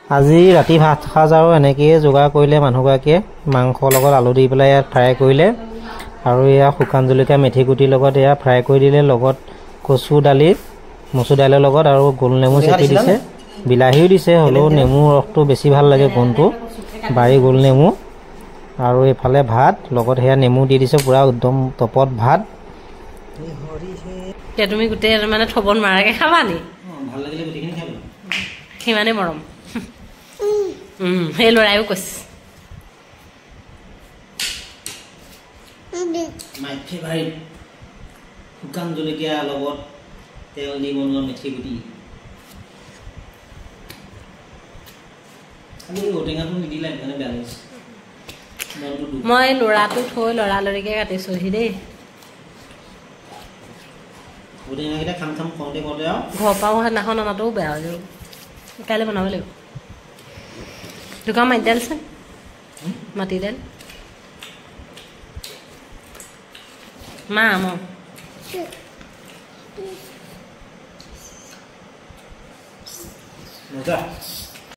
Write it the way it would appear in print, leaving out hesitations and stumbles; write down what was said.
আজি ৰাতি ভাত সাজ আৰু এনেকৈ যোগাৰ কৰিলে মানুহগৰাকীয়ে মাংসৰ লগত আলু দি পেলাই ইয়াত ফ্ৰাই কৰিলে আৰু এয়া শুকান জলকীয়া মেথি গুটিৰ লগত এয়া ফ্ৰাই কৰি দিলে লগত কচু দালি মচুৰ দাইলৰ লগত আৰু গোল নেমু চেপি দিছে বিলাহীও দিছে হ'লেও নেমু ৰসটো বেছি ভাল লাগে গোন্ধটো বাৰী গোল নেমু আৰু এইফালে ভাত লগত সেয়া নেমু দি দিছে পুৰা একদম টপত ভাত তুমি গোটেই মানে থব নোৱাৰাকৈ খাবা নি ভাল লাগিলে গোটেইখিনি খাব সিমানেই মৰম সেই ল'ৰাইও কৈছে মাই ফেভাৰিট শুকান জলকীয়া লগত তেল দি বনোৱা মেথি গুটি খালি ঔটেঙাটো নিদিলে মানে বেয়া লাগিছে মই ল'ৰাটো থৈ লৰালৰিকৈ কাটিছোহি দেই ঔটেঙাকেইটা খাম খাম কওঁতে কওঁতে আৰু ঘৰৰ পৰাও সেইদিনাখন অনাটোও বেয়া হৈ যাব কাইলৈ বনাব লাগিব দোকান মাটি দাইল আছে মাটি দাইল মজা